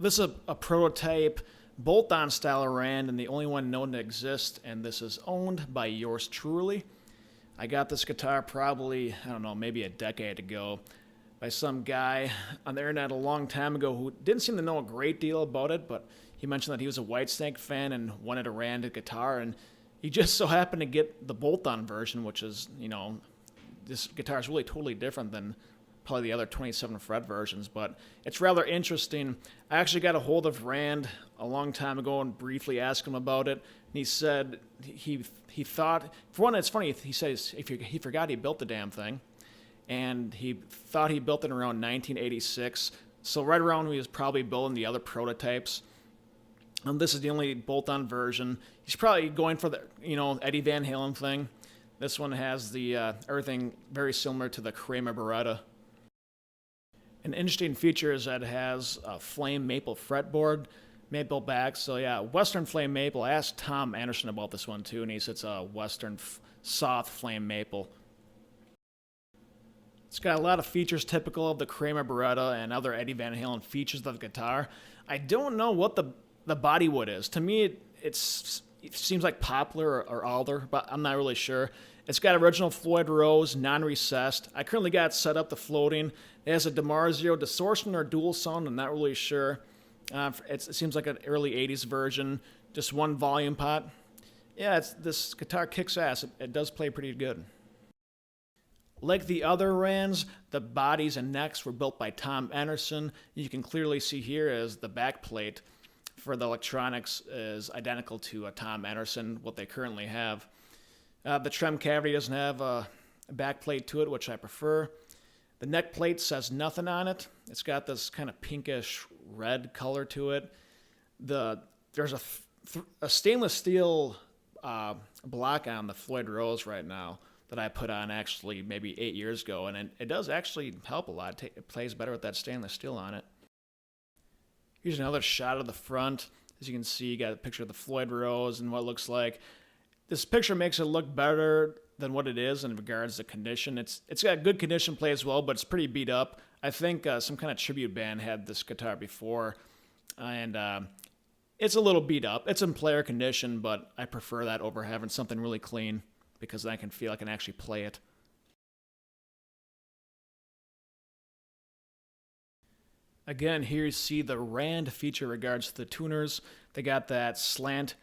This is a prototype bolt-on style Rand and the only one known to exist, and this is owned by yours truly. I got this guitar probably, I don't know, maybe a decade ago by some guy on the internet a long time ago who didn't seem to know a great deal about it, but he mentioned that he was a Whitesnake fan and wanted a Rand guitar, and he just so happened to get the bolt-on version, which is, this guitar is really totally different than probably the other 27 fret versions, but it's rather interesting. I actually got a hold of Rand a long time ago and briefly asked him about it, and he said he thought, for one, it's funny, he says he forgot he built the damn thing, and he thought he built it around 1986, so right around when he was probably building the other prototypes. This is the only bolt-on version. He's probably going for the, Eddie Van Halen thing. This one has the everything very similar to the Kramer Beretta. An interesting feature is that it has a flame maple fretboard, maple back. So yeah, Western flame maple. I asked Tom Anderson about this one too, and he said it's a Western soft flame maple. It's got a lot of features typical of the Kramer Beretta and other Eddie Van Halen features of the guitar. I don't know what the body wood is. To me, it seems like poplar or alder, but I'm not really sure. It's got original Floyd Rose, non-recessed. I currently got it set up to floating. It has a DiMarzio distortion or dual sound. I'm not really sure. It seems like an early 80s version. Just one volume pot. Yeah, this guitar kicks ass. It does play pretty good. Like the other Rands, the bodies and necks were built by Tom Anderson. You can clearly see here as the back plate for the electronics is identical to Tom Anderson, what they currently have. The trem cavity doesn't have a back plate to it, which I prefer. The neck plate says nothing on it. It's got this kind of pinkish red color to it. There's a stainless steel block on the Floyd Rose right now that I put on actually maybe 8 years ago, and it does actually help a lot. It plays better with that stainless steel on it. Here's another shot of the front. As you can see, you got a picture of the Floyd Rose and what it looks like. This picture makes it look better than what it is in regards to condition. It's got good condition play as well, but it's pretty beat up. I think some kind of tribute band had this guitar before, and it's a little beat up. It's in player condition, but I prefer that over having something really clean because then I can feel I can actually play it. Again, here you see the Rand feature in regards to the tuners. They got that slanted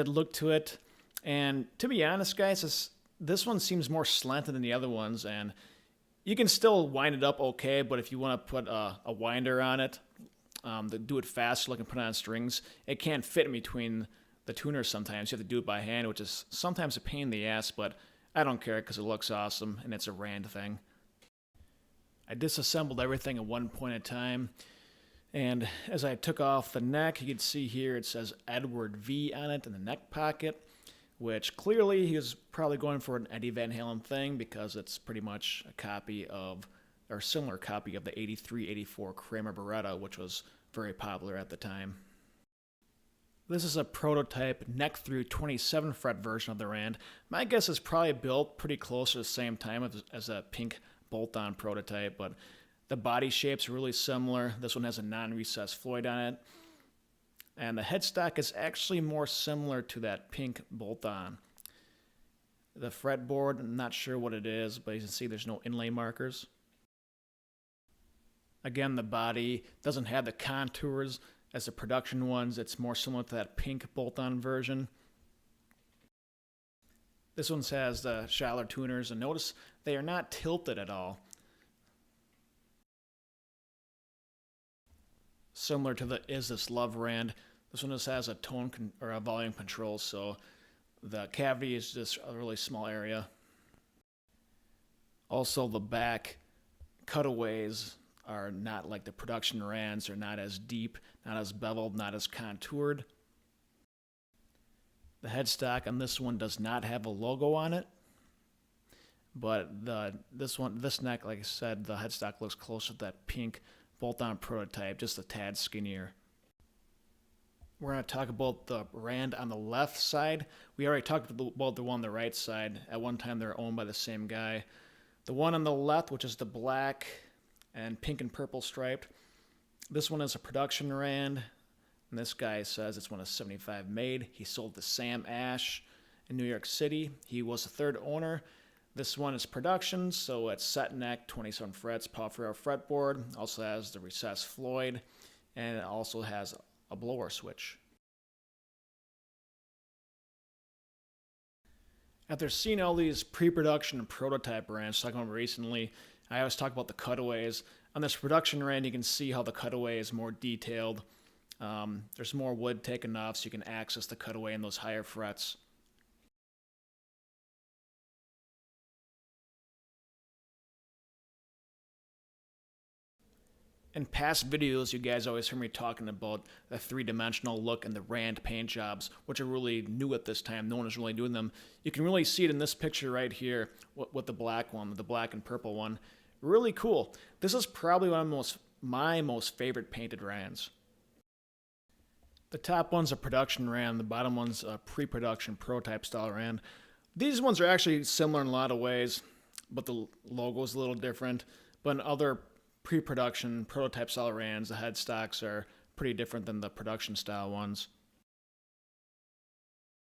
look to it. And to be honest, guys, this one seems more slanted than the other ones. And you can still wind it up okay, but if you want to put a winder on it, to do it fast, like and put it on strings, it can't fit in between the tuners sometimes. You have to do it by hand, which is sometimes a pain in the ass, but I don't care because it looks awesome and it's a Rand thing. I disassembled everything at one point in time, and as I took off the neck, you can see here it says Edward V on it in the neck pocket, which clearly he was probably going for an Eddie Van Halen thing because it's pretty much a copy of, or similar copy of the 83-84 Kramer Beretta, which was very popular at the time. This is a prototype neck-through 27 fret version of the Rand. My guess is probably built pretty close to the same time as a pink bolt-on prototype, but the body shape's really similar. This one has a non-recessed Floyd on it, and the headstock is actually more similar to that pink bolt-on. The fretboard, I'm not sure what it is, but you can see there's no inlay markers. Again, the body doesn't have the contours as the production ones. It's more similar to that pink bolt-on version. This one has the Schaller tuners, and notice they are not tilted at all. Similar to the Is This Love Rand, this one just has a tone or a volume control, so the cavity is just a really small area. Also, the back cutaways are not like the production Rands. They're not as deep, not as beveled, not as contoured. The headstock on this one does not have a logo on it, but this neck, like I said, the headstock looks closer to that pink bolt-on prototype, just a tad skinnier. We're going to talk about the Rand on the left side. We already talked about the one on the right side. At one time, they were owned by the same guy. The one on the left, which is the black and pink and purple striped, This one is a production Rand, and this guy says it's one of 75 made. He sold to Sam Ash in New York City. He was the third owner. This one is production, so it's set neck, 27 frets, Palfreo fretboard. Also has the recessed Floyd, and it also has a blower switch. After seeing all these pre-production and prototype Rands talking about recently, I always talk about the cutaways. On this production Rand, you can see how the cutaway is more detailed. There's more wood taken off, so you can access the cutaway in those higher frets. In past videos, you guys always hear me talking about the three-dimensional look and the Rand paint jobs, which are really new at this time. No one is really doing them. You can really see it in this picture right here with the black one, the black and purple one. Really cool. This is probably one of my most favorite painted Rands. The top one's a production Rand, the bottom one's a pre-production prototype style Rand. These ones are actually similar in a lot of ways, but the logo's a little different. But in other pre-production prototype style Rands, the headstocks are pretty different than the production style ones.